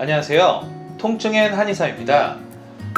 안녕하세요. 통증엔 한의사입니다.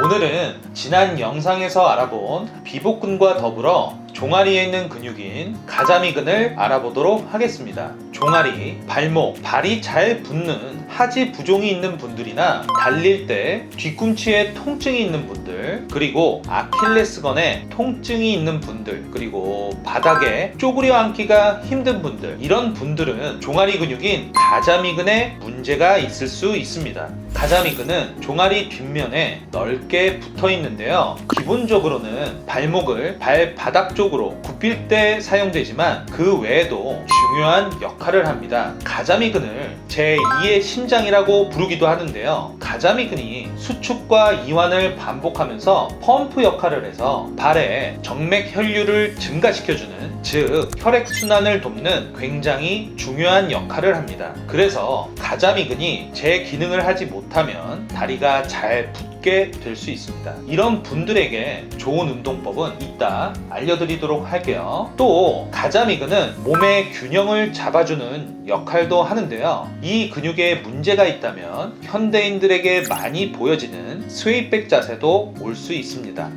오늘은 지난 영상에서 알아본 비복근과 더불어 종아리에 있는 근육인 가자미근을 알아보도록 하겠습니다. 종아리, 발목, 발이 잘 붙는 하지 부종이 있는 분들이나 달릴 때 뒤꿈치에 통증이 있는 분들, 그리고 아킬레스건에 통증이 있는 분들, 그리고 바닥에 쪼그려 앉기가 힘든 분들, 이런 분들은 종아리 근육인 가자미근에 문제가 있을 수 있습니다. 가자미근은 종아리 뒷면에 넓게 붙어 있는데요. 기본적으로는 발목을 발바닥 쪽으로 굽힐 때 사용되지만 그 외에도 중요한 역할을 합니다. 가자미근을 제2의 심장이라고 부르기도 하는데요. 가자미근이 수축과 이완을 반복하면서 펌프 역할을 해서 발에 정맥 혈류를 증가시켜주는, 즉 혈액순환을 돕는 굉장히 중요한 역할을 합니다. 그래서 가자미근이 제 기능을 하지 못하면 다리가 잘 붙게 될 수 있습니다. 이런 분들에게 좋은 운동법은 이따 알려드리도록 할게요. 또 가자미근은 몸의 균형을 잡아주는 역할도 하는데요. 이 근육에 문제가 있다면 현대인들에게 많이 보여지는 스웨이백 자세도 올 수 있습니다.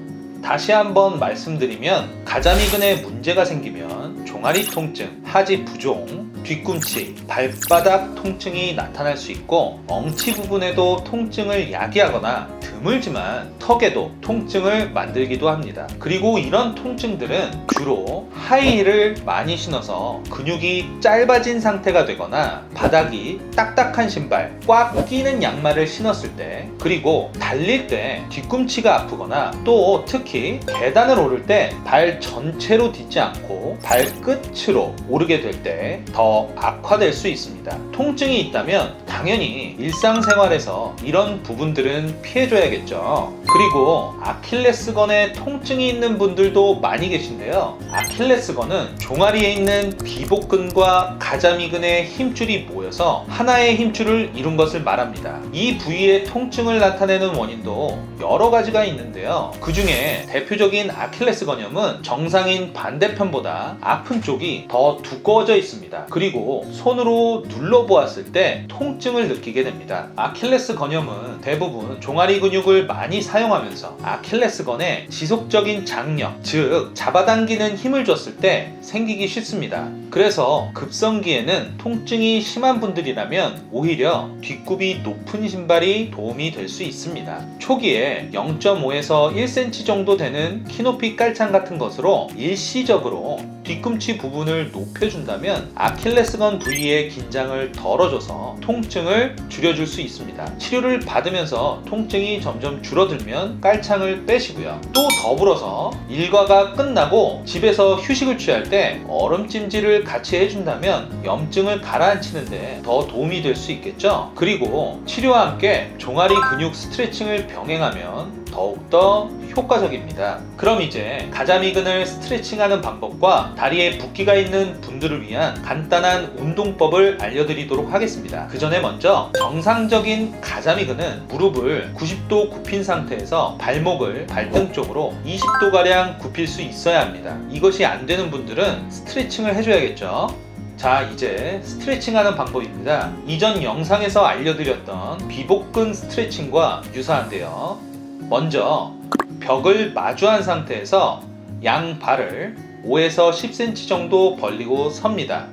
다시 한번 말씀드리면 가자미근에 문제가 생기면 종아리 통증, 하지 부종, 뒤꿈치, 발바닥 통증이 나타날 수 있고 엉치 부분에도 통증을 야기하거나 드물지만 턱에도 통증을 만들기도 합니다. 그리고 이런 통증들은 주로 하이힐을 많이 신어서 근육이 짧아진 상태가 되거나 바닥이 딱딱한 신발, 꽉 끼는 양말을 신었을 때, 그리고 달릴 때 뒤꿈치가 아프거나 또 특히 계단을 오를 때 발 전체로 딛지 않고 발끝으로 오르게 될 때 더 악화될 수 있습니다. 통증이 있다면 당연히 일상생활에서 이런 부분들은 피해줘야겠죠. 그리고 아킬레스건에 통증이 있는 분들도 많이 계신데요. 아킬레스건은 종아리에 있는 비복근과 가자미근의 힘줄이 모여서 하나의 힘줄을 이룬 것을 말합니다. 이 부위의 통증을 나타내는 원인도 여러 가지가 있는데요. 그 중에 대표적인 아킬레스건염은 정상인 반대편보다 아픈 쪽이 더 두꺼워져 있습니다. 그리고 손으로 눌러보았을 때 통증을 느끼게 됩니다. 아킬레스건염은 대부분 종아리 근육을 많이 사용하면서 아킬레스건에 지속적인 장력, 즉 잡아당기는 힘을 줬을 때 생기기 쉽습니다. 그래서 급성기에는 통증이 심한 분들이라면 오히려 뒷굽이 높은 신발이 도움이 될 수 있습니다. 초기에 0.5에서 1cm 정도 되는 키높이 깔창 같은 것으로 일시적으로 뒤꿈치 부분을 높여준다면 아킬레스건 부위의 긴장을 덜어줘서 통증을 줄여줄 수 있습니다. 치료를 받으면서 통증이 점점 줄어들면 깔창을 빼시고요. 또 더불어서 일과가 끝나고 집에서 휴식을 취할 때 얼음찜질을 같이 해준다면 염증을 가라앉히는데 더 도움이 될 수 있겠죠. 그리고 치료와 함께 종아리 근육 스트레칭을 병행하면 더욱더 효과적입니다. 그럼 이제 가자미근을 스트레칭하는 방법과 다리에 붓기가 있는 분들을 위한 간단한 운동법을 알려드리도록 하겠습니다. 그 전에 먼저 정상적인 가자미근은 무릎을 90도 굽힌 상태에서 발목을 발등 쪽으로 20도가량 굽힐 수 있어야 합니다. 이것이 안 되는 분들은 스트레칭을 해줘야겠죠. 자, 이제 스트레칭하는 방법입니다. 이전 영상에서 알려드렸던 비복근 스트레칭과 유사한데요. 먼저 벽을 마주한 상태에서 양 발을 5에서 10cm 정도 벌리고 섭니다.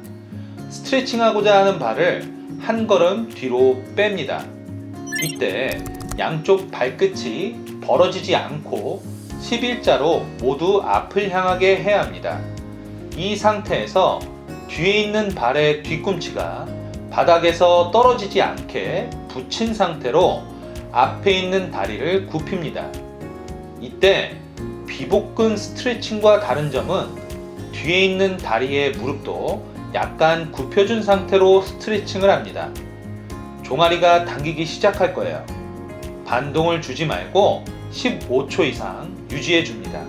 스트레칭하고자 하는 발을 한 걸음 뒤로 뺍니다. 이때 양쪽 발끝이 벌어지지 않고 11자로 모두 앞을 향하게 해야 합니다. 이 상태에서 뒤에 있는 발의 뒤꿈치가 바닥에서 떨어지지 않게 붙인 상태로 앞에 있는 다리를 굽힙니다. 이때 비복근 스트레칭과 다른 점은 뒤에 있는 다리의 무릎도 약간 굽혀준 상태로 스트레칭을 합니다. 종아리가 당기기 시작할 거예요. 반동을 주지 말고 15초 이상 유지해 줍니다.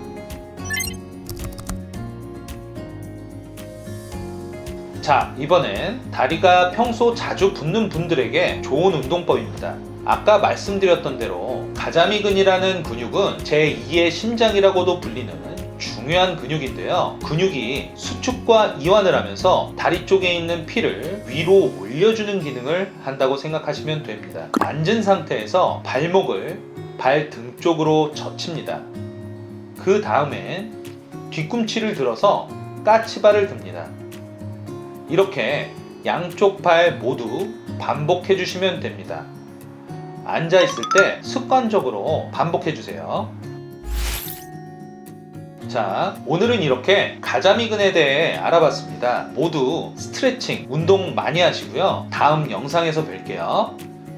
자, 이번엔 다리가 평소 자주 붓는 분들에게 좋은 운동법입니다. 아까 말씀드렸던 대로 가자미근이라는 근육은 제2의 심장이라고도 불리는 중요한 근육인데요. 근육이 수축과 이완을 하면서 다리 쪽에 있는 피를 위로 올려주는 기능을 한다고 생각하시면 됩니다. 앉은 상태에서 발목을 발등 쪽으로 젖힙니다. 그 다음엔 뒤꿈치를 들어서 까치발을 듭니다. 이렇게 양쪽 발 모두 반복해 주시면 됩니다. 앉아 있을 때 습관적으로 반복해 주세요. 자, 오늘은 이렇게 가자미근에 대해 알아봤습니다. 모두 스트레칭, 운동 많이 하시고요. 다음 영상에서 뵐게요.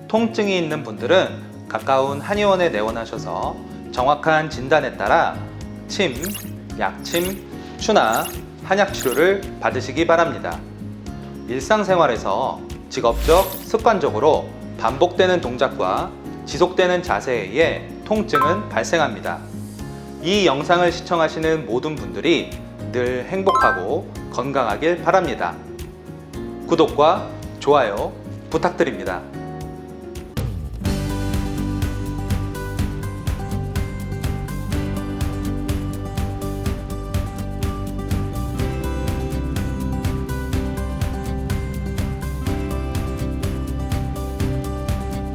통증이 있는 분들은 가까운 한의원에 내원하셔서 정확한 진단에 따라 침, 약침, 추나 한약 치료를 받으시기 바랍니다. 일상생활에서 직업적, 습관적으로 반복되는 동작과 지속되는 자세에 의해 통증은 발생합니다. 이 영상을 시청하시는 모든 분들이 늘 행복하고 건강하길 바랍니다. 구독과 좋아요 부탁드립니다.